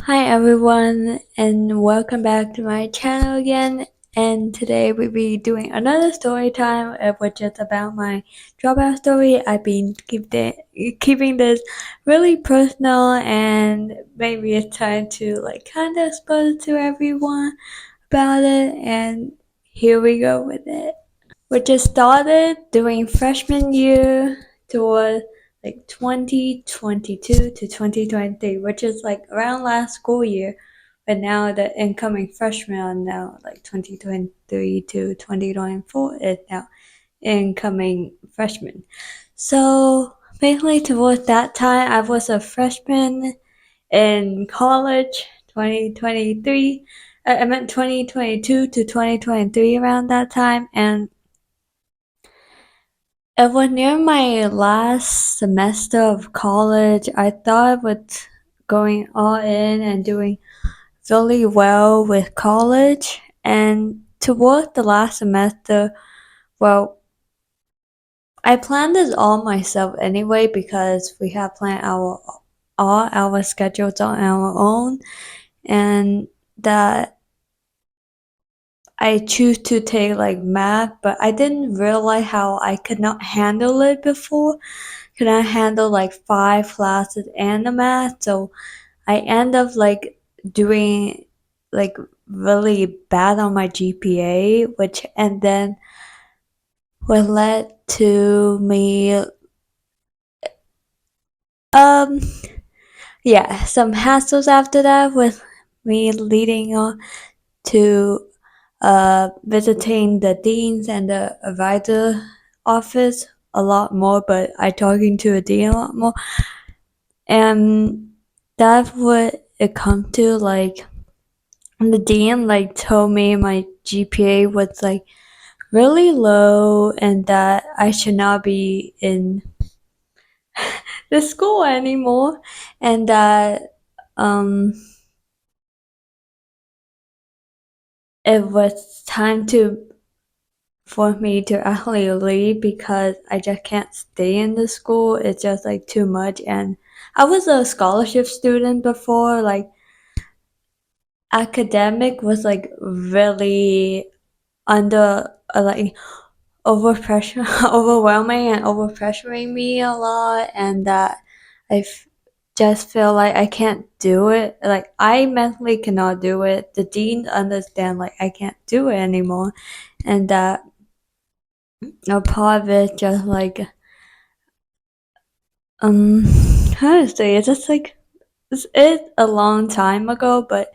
Hi everyone, and welcome back to my channel again. And today we'll be doing another story time, which is about my dropout story. I've been keeping this really personal, and maybe it's time to kind of expose to everyone about it. And here we go with it. We just started doing freshman year toward 2022 to 2023, which is around last school year. But now the incoming freshmen are now 2023 to 2024 is now incoming freshmen. So basically towards that time, I was a freshman in college, 2023. I meant 2022 to 2023 around that time. And it was near my last semester of college. I thought I was going all in and doing really well with college. And towards the last semester, well, I planned this all myself anyway because we have planned all our schedules on our own, and that I choose to take math, but I didn't realize how I could not handle it before. Could not handle 5 classes and the math, so I end up doing like really bad on my GPA, which and then what led to me um yeah, some hassles after that, with me leading on to visiting the deans and the advisor office a lot more, but I talking to a dean a lot more, and that's what it come to. The dean told me my GPA was really low and that I should not be in the school anymore, and that um it was time to for me to actually leave because I just can't stay in the school. It's just too much. And I was a scholarship student before. Academic was really under overpressure, overwhelming and overpressuring me a lot, and that I just feel like I can't do it. I mentally cannot do it. The dean understand I can't do it anymore, and that a part of it just um how to say it's just it's a long time ago, but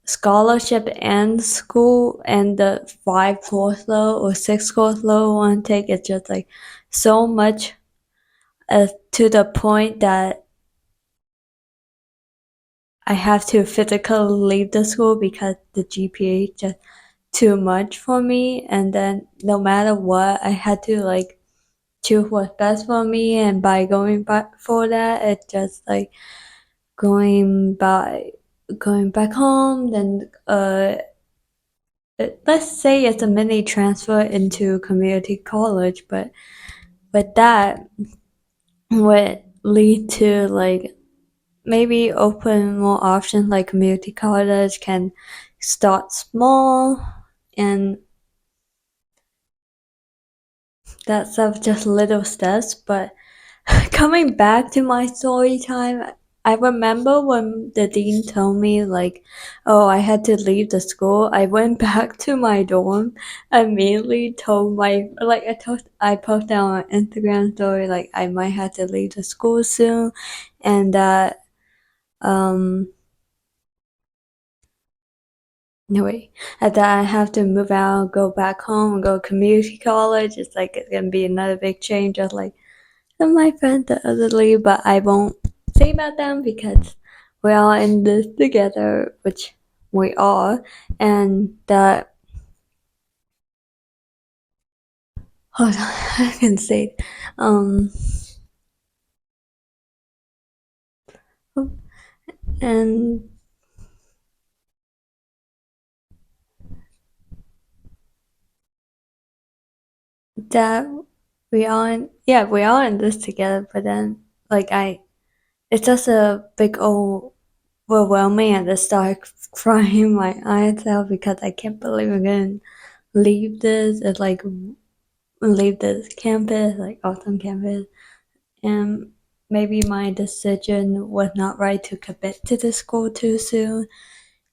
scholarship and school and the 5 course load or 6 course load one take is just so much, to the point that I have to physically leave the school because the GPA is just too much for me. And then no matter what, I had to choose what's best for me. And by going back for that, it's just going by going back home. Then let's say it's a mini transfer into community college, but with that would lead to maybe open more options. Community college can start small, and that's of just little steps. But coming back to my story time, I remember when the dean told me oh, I had to leave the school. I went back to my dorm, immediately told I posted on my Instagram story I might have to leave the school soon, and that anyway, that I have to move out, go back home, go to community college. It's gonna be another big change, just some of my friends the elderly, but I won't say about them because we're all in this together, which we are, and that hold on, I can say um and that we all in this together, but then like it's just a big overwhelming and I start crying my eyes out because I can't believe we're gonna leave this. It's like leave this campus, like awesome campus, and maybe my decision was not right to commit to the school too soon,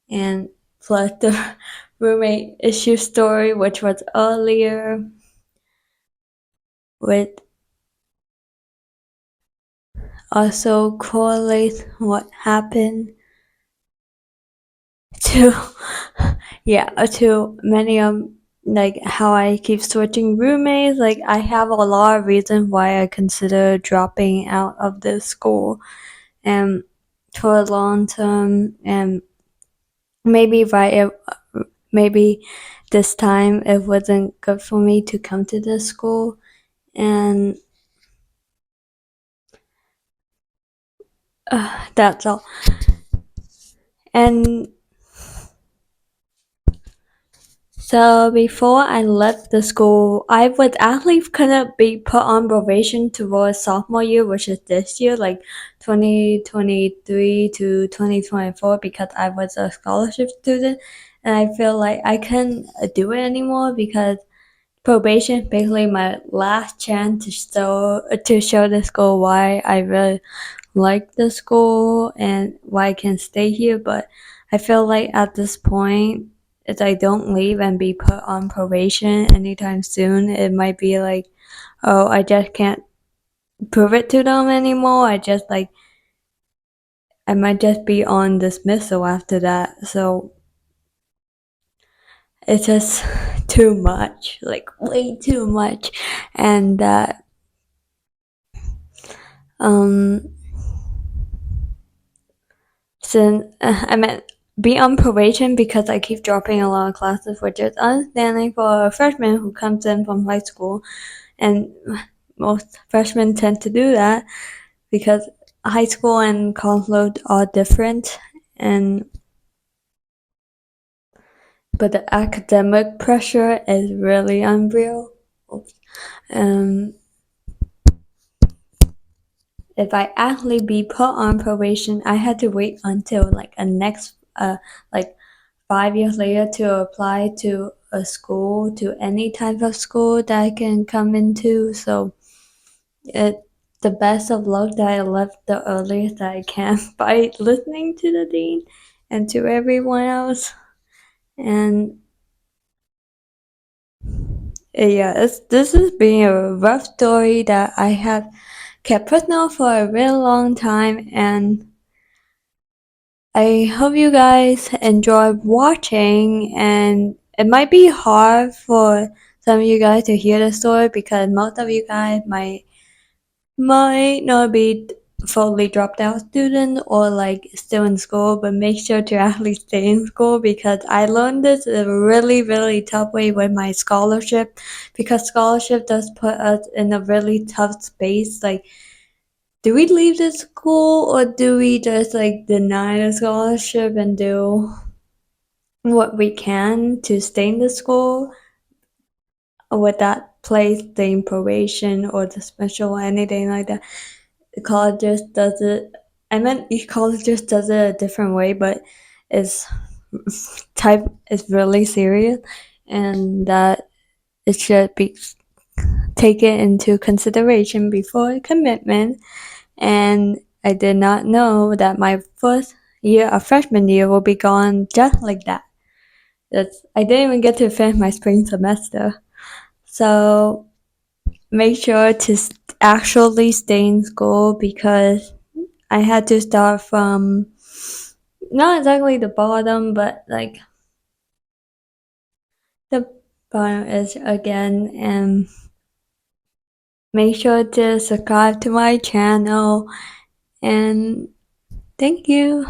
and plus the roommate issue story, which was earlier, with also correlates what happened to to many like how I keep switching roommates. Like I have a lot of reasons why I consider dropping out of this school and for a long term, and maybe maybe this time it wasn't good for me to come to this school, and that's all. And so before I left the school, I was actually gonna be put on probation towards sophomore year, which is this year, like 2023 to 2024, because I was a scholarship student, and I feel like I can't do it anymore because probation is basically my last chance to show the school why I really like the school and why I can stay here. But I feel like at this point, if I don't leave and be put on probation anytime soon, it might be like, oh, I just can't prove it to them anymore. I might just be on dismissal after that. So it's just too much, like way too much. And um, since I meant be on probation because I keep dropping a lot of classes, which is understanding for a freshman who comes in from high school, and most freshmen tend to do that because high school and college load are different, and but the academic pressure is really unreal. Um, if I actually be put on probation, I had to wait until like a next like 5 years later to apply to a school, to any type of school that I can come into. So it the best of luck that I left the earliest that I can by listening to the dean and to everyone else. And yeah, this has been a rough story that I have kept personal for a real long time, and I hope you guys enjoy watching. And it might be hard for some of you guys to hear the story because most of you guys might not be fully dropped out student or like still in school, but make sure to actually stay in school because I learned this a really tough way with my scholarship, because scholarship does put us in a really tough space. Like, do we leave the school or do we just like deny the scholarship and do what we can to stay in the school with that place staying probation or the special or anything like that? The college just does it. I meant each college just does it a different way, but it's type is really serious, and that it should be taken into consideration before commitment. And I did not know that my first year of freshman year will be gone just like that. I didn't even get to finish my spring semester. So make sure to actually stay in school because I had to start from not exactly the bottom, but like the bottom is again. And make sure to subscribe to my channel. And thank you.